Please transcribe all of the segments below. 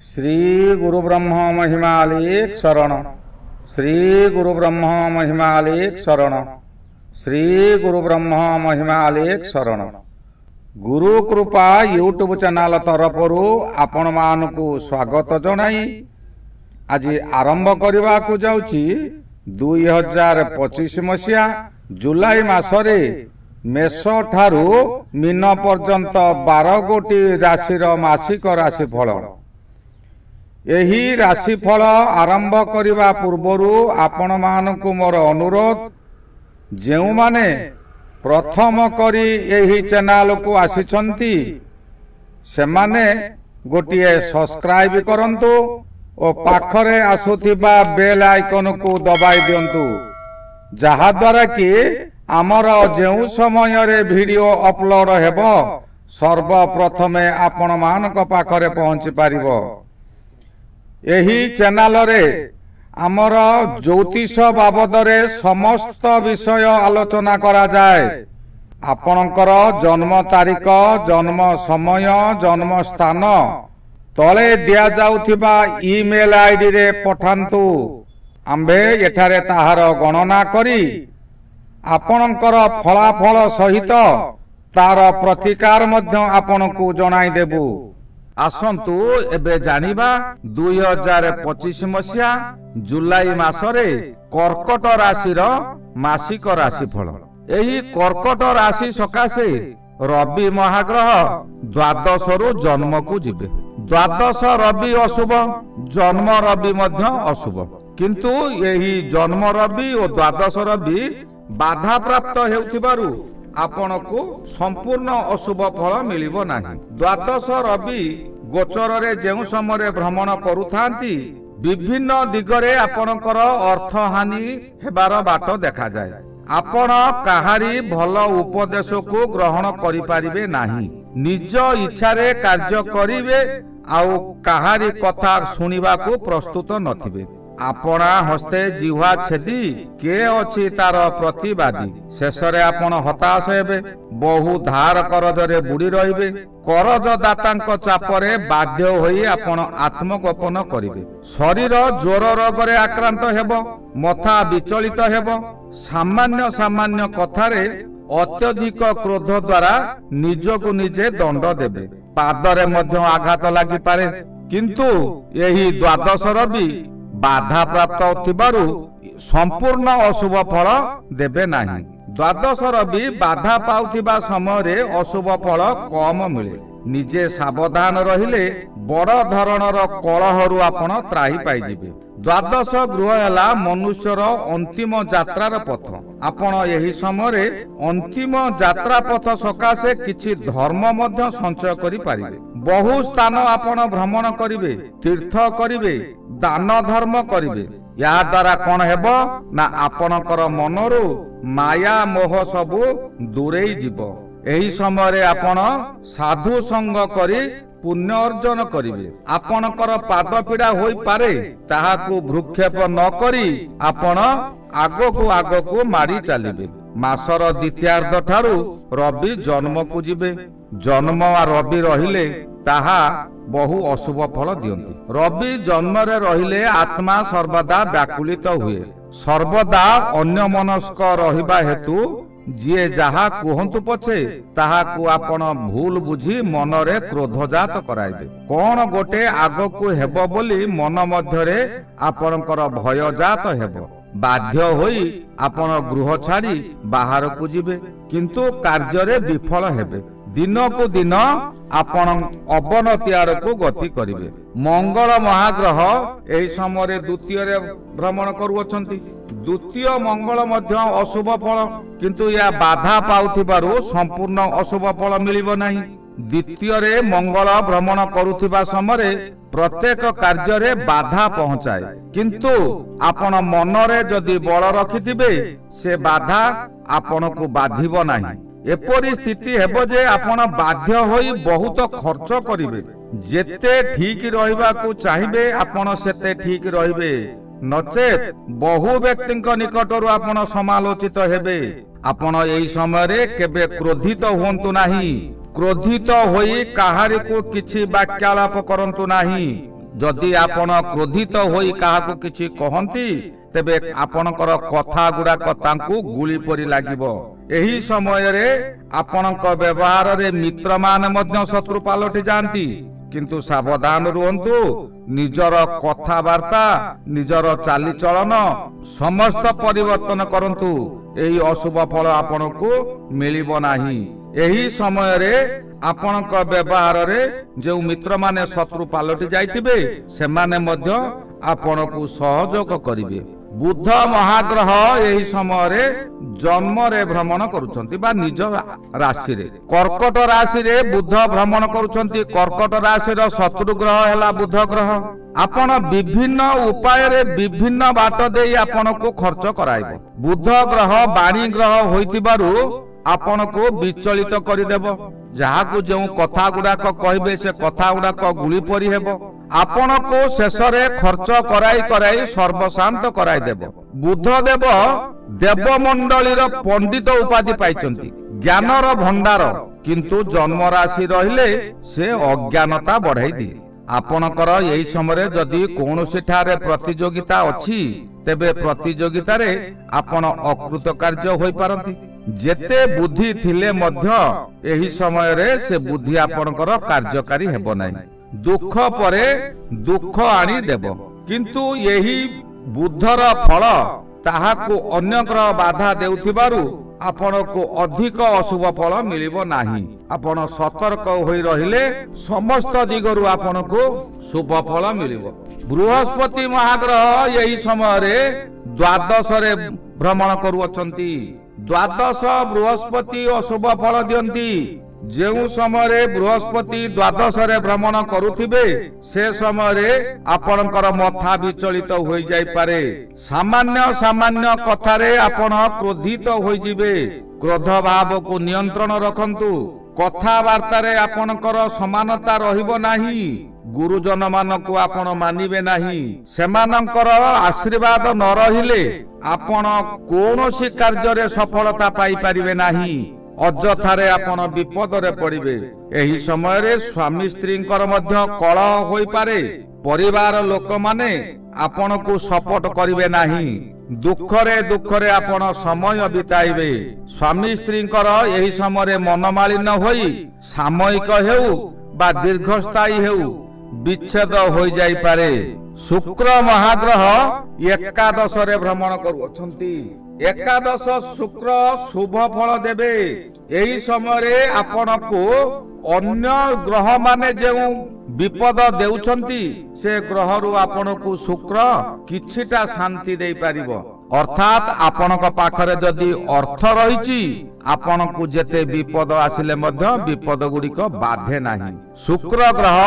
श्री गुरु ब्रह्म महिमालेख शरण। श्री गुरु ब्रह्म महिमालेख शरण। श्री गुरु ब्रह्म महिमालेख शरण। गुरु कृपा यूट्यूब चैनल तरफरु आपण मानकु स्वागत जनाई आज आरंभ करने को जाउची 2025 मसीहा जुलाई मासरे मेष ठारू मीन पर्यंत 12 गोटी राशिर मासिक राशिफल। यही राशिफल आरंभ करने पूर्वरु आपण मानकु मोर अनुरोध, जेउ माने प्रथम करी यही चैनल को आसीचंती से माने गोटिए सब्सक्राइब करंतु और पाखरे आसुथिबा बेल आइकन को दबाई दियंतु, जहा द्वारा कि आमर जेउ समय रे वीडियो अपलोड हेबो सर्वप्रथमे आपण मानक पाखरे पहुंची पारिबो। यही चैनल रे आमर ज्योतिष बाबद रे समस्त विषय आलोचना करा जाए। आपणकर जन्म तारीख, जन्म समय, जन्म स्थान तले दिया जाउथिबा ईमेल आईडी रे पठांतु। आम्भे एठारे ताहार गणना करी आपणकर फलाफल सहित तार प्रतिकार मध्य आपनकु जणाई देबु। आसंतु एबे जानिबा 2025 मसीहा जुलाई मासरे कर्कट राशि मासिक राशिफल। एही कर्कट राशि सकाशे रवि महाग्रह द्वादश रु जन्म को जिबे। द्वादश रवि अशुभ, जन्म रवि मध्य अशुभ, किंतु यही जन्म रवि और द्वादश रवि बाधा प्राप्त हेउथिबारु आपण को संपूर्ण अशुभ फल मिलिबो नाही। द्वादश रवि गोचर रे जेउ समय भ्रमण करुथांती विभिन्न दिगरे आपणकर अर्थ हानि हेबार बाट देखा जाए। आपण काहारी भल उपदेश को ग्रहण करि पारिबे नाही, निज इच्छा रे कार्य करिवे आउ काहारी कथा सुनिबा को प्रस्तुत नथिबे। आपना हस्ते जिह्वा छेदी के अछि तार प्रतिवादी। शेषरे आपण हताश हेबे, बहु धार करजरे बुड़ी रहिबे। करजदातांक चापरे बाध्य होई आपण आत्मगोपन करिवे। शरीर ज्वर रोगरे आक्रांत हेबो, मथा विचलित हेबो। सामान्य सामान्य कथारे अत्यधिक क्रोध द्वारा निजको निजे दंड देबे। पादरे मध्य आघात लागि पारे, किंतु यही द्वादश रवि बाधा प्राप्त होथिबारु संपूर्ण अशुभ फल देबे नाही। द्वादश रवि बाधा पाउथिबा समय रे अशुभ फल कम मिले। निजे सावधान रहिले बड़ धरणर कलहरु आपण त्राही पाई जिबे। द्वादश गृह हेला मनुष्यर अंतिम यात्रार पथ। आपण यही समय अंतिम यात्रा पथ सकाशे किछि धर्म मध्य संचय करि पारिबे। बहु स्थान आपण भ्रमण करिवे, तीर्थ करिवे, दान धर्म करिवे। या द्वारा कौन हेबो ना आपणकर मनरु माया मोह सबु दूरेई जीवो। एही समय रे आपण साधु संग करी पुण्य अर्जन करिवे। आपणकर पाद पीड़ा होई पारे, ताहाकु भ्रुक्षेप न करी आपण आगो मारी चलिबे। मासर द्वितीयार्ध ठारू रवि जन्म को जिबे। जन्म आ रवि रहिले ताहा बहु अशुभ फल दियंती। रवि जन्म रे रहिले आत्मा सर्वदा व्याकुलित हुए। सर्वदा अन्य मनस्क रहिबा हेतु जिए जहा कहंतु पछे ताहाकु आपण भूल बुझी मन रे क्रोधजात कराइबे। कोन गोटे आगो को हेबो बोली मन मध्यरे आपणकर भयजात हेबो। बाध्य होई आपण गृह छाड़ी बाहर को जिबे, किंतु कार्य रे विफल हेबे। दिन को दिन आपण अवनति आड़ को गति करिवे। मंगल महाग्रह एही समय द्वितीय रे भ्रमण करुअछंती। द्वितीय मंगल मध्य अशुभ फल, किंतु या बाधा पाउथिबारु संपूर्ण अशुभ फल मिलिबो नाही। द्वितीय रे मंगल भ्रमण करुथिबा समय प्रत्येक कार्य रे बाधा पहुंचाए, किंतु आपण मन रे जदि बल रखिथिबे से बाधा आपण को बाधिबो नाही। एपरी स्थिति हेबो जे आपण बाध्य होई बहुत खर्च करिवे। जेते ठीक रहिबा को चाहिबे आपण सेते ठीक रहिबे, नचेत बहु व्यक्तिंक निकटरु आपण समालोचित हेबे। आपण एही समय रे केबे क्रोधित होंतु नाही। क्रोधित होई काहारी को किछि वाक्यालाप करंतु नाही। जदि आपण क्रोधित होई काहाकू किछि कहंती तेबे आपणकर कथा गुड़ाक तांकू गुली परि लागिबो। एही समय रे आपणक व्यवहार रे मित्र मान मध्य शत्रु पालटि जांती। किंतु सावधान रुहंतु, निजर कथाबार्ता निजर चालीचलन समस्त परिवर्तन करंतु, एही अशुभ फल आपणकू मिलिबो नाही। एही समय रे आपणक व्यवहार रे जो मित्र माने शत्रु पालटि जाइतिबे सेमाने मध्य आपणकू सहयोग करिवे। बुध महाग्रह एही समय रे जन्म रे भ्रमण करूछंती बा निज राशि रे। कर्कट राशि रे बुध भ्रमण करूछंती। कर्कट राशि रो शत्रु ग्रह हैला बुध ग्रह। आपण विभिन्न उपाय रे विभिन्न बाट देई आपणकू खर्च कराइबो। बुध ग्रह बाणी ग्रह होइतिबारु आपण को विचलित करदेव। जहाँ को जो कथा गुड़ाक कहबे से कथा गुड़ाक गुली परी हेबो। आपण को शेष रे खर्च कराई कराई सर्वशांत कराई देव। बुध देव देवमंडली पंडित उपाधि पाइचंती, ज्ञानर भंडार। किंतु जन्म राशि रहिले से अज्ञानता बढ़ाई दिए। आपणकर यही समय जदि कौनसी ठारे प्रतियोगिता अछि तेबे प्रतियोगिता रे आपण अकृतकार्य होई पारंती। जेते बुद्धि थिले मध्य एही समय रे से बुद्धि आपणकर कार्यकारी हेबो नाही। दुख परे दुख आनी देबो। किंतु यही बुद्धर फल ताहाको अन्य ग्रह बाधा देउथिबारु आपणको अधिक अशुभ फल मिलिबो नाही। आपण सतर्क होई रहिले समस्त दिगरु आपणको शुभ फल मिलिबो। बृहस्पति महाग्रह यही समय रे द्वादश रे भ्रमण करूअछंती। द्वादश बृहस्पति अशुभ फल दियंती। जेउ समय रे बृहस्पति द्वादश रे भ्रमण करुथिबे से समय रे आपणकर मथा विचलित होई जाई पारे। सामान्य सामान्य कथा रे आपण क्रोधित होई जिवे। क्रोध भाव को नियंत्रण रखंतु। कथा वार्ता रे आपणकर समानता रहिबो नाही। गुरुजन मानकु आपण मानिबे नाही। सेमानकर आशीर्वाद न रहिले आपण कोनोसी कार्य रे सफलता पाई परिबे नाही। अजथारे आपण विपद रे पड़िबे। एही समय रे स्वामी स्त्रींकर मध्य कलह होई पारे। परिवार लोक माने आपण को सपोर्ट करिवे नाही। दुख रे आपण समय बिताइबे। स्वामी स्त्रींकर एही समय रे मनमालिन होई सामयिक हेउ बा दीर्घस्थायी हेउ विच्छेद होई जाई पारे। शुक्र महाग्रह एकादश रे भ्रमण करूछंती। एकादश शुक्र शुभ फल देबे। एही समय रे आपण को अन्य ग्रह माने जे विपद देउछंती से ग्रह रु आपण को शुक्र किछिटा शांति देई पारिबो। अर्थात आपणक पाखरे जदि अर्थ रहिछि आपण को जेते विपद आसिले मध्य विपद गुड़िक बाधे नाही। शुक्र ग्रह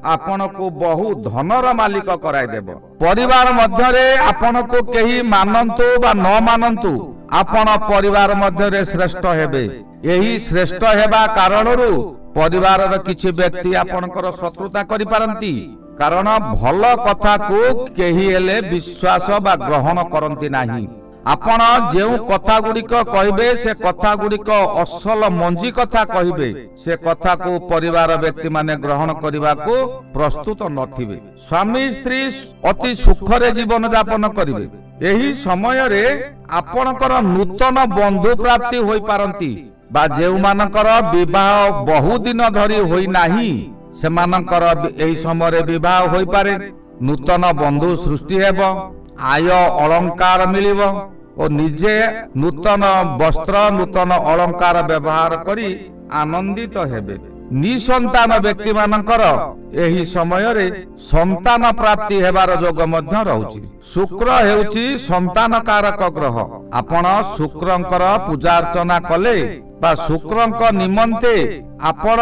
आपण को बहु धनर मालिक कराई देबो। परिवार मध्य रे आपण को केही मानंतु बा न मानंतु आपण परिवार मध्य रे श्रेष्ठ हेबे। एही श्रेष्ठ हेबा कारणरु परिवार रे किछि व्यक्ति आपणकर शत्रुता करि पारंती। कारण भल कथा को केही हेले विश्वास बा ग्रहण करंती नाही। आपण जेउ कथा गुड़िक कहबे से कथा गुड़िक असल मंजी कथा कहबे से कथा को परिवार व्यक्ति माने ग्रहण करबा को प्रस्तुत नथिबे। स्वामी स्त्री अति सुख रे जीवन यापन करिवे। एही समय रे आपणकर नूतन बंधु प्राप्ति होई पारंती बा जेउ मानकर विवाह बहु दिन धरि होई नाही सेमानकर एही समय रे विवाह होई पारे। नूतन बंधु सृष्टि हेबो। आय अलंकार मिलिबो और निजे नूतन वस्त्र नूतन अलंकार व्यवहार करी आनंदित हेबे। निसंतान व्यक्ति मानकर एही समय रे संतान प्राप्ति हेबार योग मध्य रहउची। शुक्र हेउची संतान कारक ग्रह। आपण शुक्रंकर पूजा अर्चना कले बा शुक्रंक निमंते आपण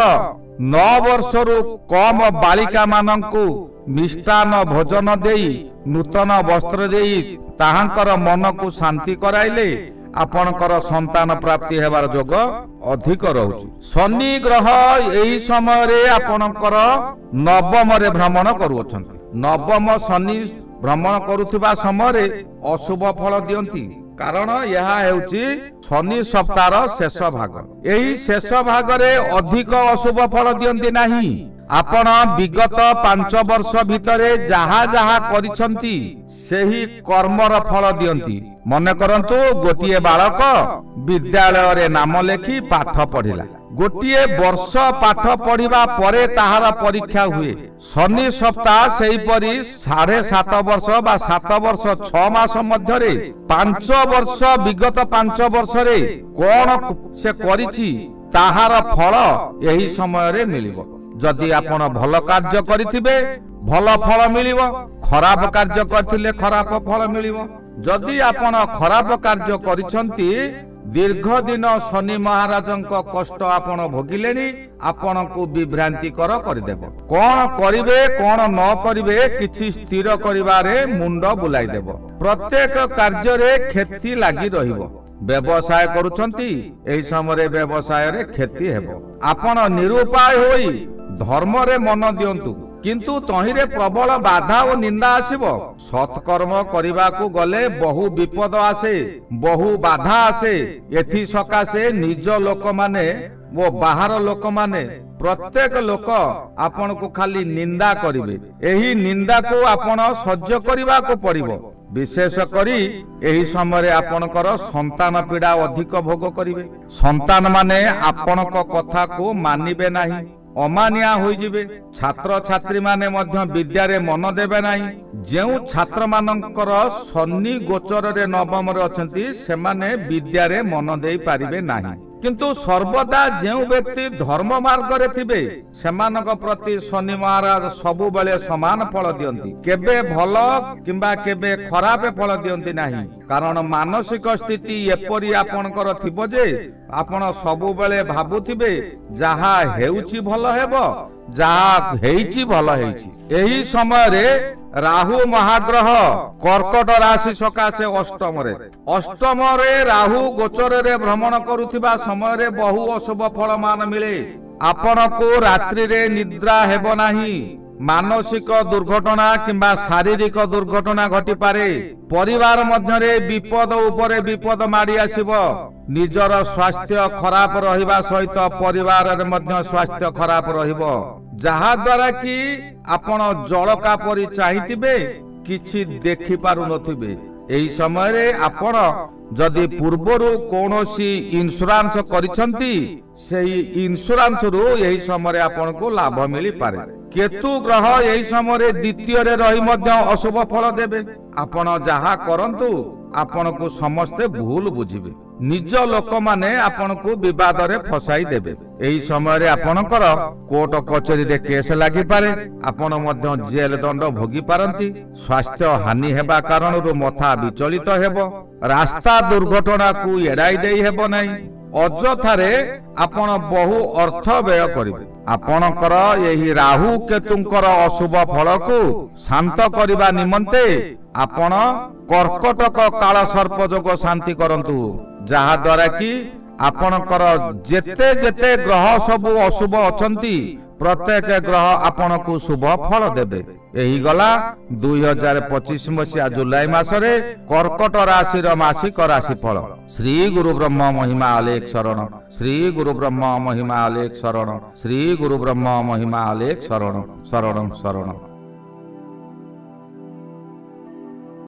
9 वर्षरु कम बालिका मानंकु मिष्टान भोजन देई नूतन वस्त्र देई ताहांकर मन को शांति कराइले आपणकर संतान प्राप्ति हेबार योग अधिक रहउची। शनि ग्रह एही समय रे आपणकर नवम रे भ्रमण करूछंती। नवम शनि भ्रमण करुथिबा समय रे अशुभ फल दियंती। कारण यह हेउची शनि सप्ताहर शेष भाग। एही शेष भाग रे अधिक अशुभ फल दियंती नाही। आपण विगत 5 वर्ष भितरे जहा जहा करिसंती सेही कर्मर फल दियंती। मने करंतु गोटिए बालक विद्यालय रे नाम लेखी पाठ पढ़िला, गोटिए वर्ष पाठ पढ़िबा परे ताहार परीक्षा हुए। शनि सप्ताह सेही परी 7.5 वर्ष बा 7 वर्ष 6 मास मध्यरे 5 वर्ष विगत 5 वर्ष रे कोन से करिछि ताहार फल यही समय रे मिलिबो। जदि आपण भल कार्य करिथिबे भल फल मिलिबो, खराब कार्य करथिले खराब फल मिलिबो। जदि आपण खराब कार्य करिसंती दीर्घ दिन शनि महाराजंक कष्ट आपण भोगिलेनी, आपण को विभ्रांतिकर करदेव। कौन करिवे कौन न करिवे किछि स्थिर करिवारे मुंड बुलाई देव। प्रत्येक कार्य रे क्षति लागि रहिबो। व्यवसाय करुछंती एही समय व्यवसाय रे क्षति हेबो। आपण निरुपाय होई धर्म रे मन दियंतु, किंतु तहिरे प्रबल बाधा और निंदा आसीबो। सत्कर्म करिबा को गले बहु विपद आसे, बहु बाधा आसे। एथि सकाशे निज लोक माने वो बाहर लोक माने प्रत्येक लोक आपण को खाली निंदा करिवे। एही निंदा को आपण सह्य करिबा को पड़िबो। विशेष करी एही समय आपणकर संतान पीड़ा अधिक भोग करिवे। संतान माने आपण को कथा को मानिबे नाही, अमानिया होई जिवे। छात्र छात्री माने मध्य विद्या रे मन देबे नाही। जेउ छात्र मानकर शनि गोचर रे नवम रे अछंती सेमाने विद्या रे मन देई पारिबे नाही, किंतु सर्वदा जेउ व्यक्ति धर्म मार्ग रे थिबे सेमानक प्रति शनि महाराज सबु बेले समान फल दियंती। केबे भल किंबा केबे खराब फल दियंती नाही। कारण मानसिक स्थिति एपरि आपणकर थिबो जे आपण सबु बेले भाबुथिबे जहा हेउची भल हेबो, जहा हेइची भल हेइची। एही समय रे राहु महाग्रह कर्कट राशि सकाशे अष्टम रे राहु गोचर रे भ्रमण करुथिबा समय रे बहु अशुभ फल मान मिले। आपण को रात्रि रे निद्रा हेबो नाही। मानसिक दुर्घटना किंबा शारीरिक दुर्घटना घटी पारे। परिवार मध्य रे विपद उपरे विपद माड़ी आसीबो। निजर स्वास्थ्य खराब रहिबा सहित परिवार रे मध्य स्वास्थ्य खराब रहिबो, जहा द्वारा कि आपण जलका परि चाहिथिबे किछि देखि पारु नथिबे। एही समय रे आपण जदि पूर्वरु कोनोसी इंश्योरेंस करिसंती सेही इंश्योरेंस रु एही समय रे आपण को लाभ मिली पारे। केतु ग्रह एही समय रे द्वितीय रे रही मध्य अशुभ फल देबे। आपण जहा करंतु आपण को समस्ते भूल बुझिबे। निज लोक माने आपण को विवाद रे फसाई देबे। एही समय रे आपणकर कोर्ट कचेरी रे केस लागि पारे। आपण मध्य जेल दंड भोगी पारंती। स्वास्थ्य हानि हेबा कारण रु मथा विचलित हेबो। रास्ता दुर्घटना को एड़ाई देई हेबो नाही। अजथारे आपण बहु अर्थ व्यय करिवे। आपणकर एही राहु केतुंकर अशुभ फल को शांत करिबा निमंते आपण कर्कटक काल सर्प जोग शांति करंतु, जहा द्वारा कि आपणकर जेते जेते ग्रह सबु अशुभ अछंती प्रत्येक ग्रह आपण को शुभ फल देबे। एही गला 2025 मसिया जुलाई मासरे कर्कट राशि रो मासिक राशि फल। श्री गुरु ब्रह्म महिमा अलेख शरण। श्री गुरु ब्रह्म महिमा अलेख शरण। श्री गुरु ब्रह्म महिमा अलेख शरण। शरण शरण।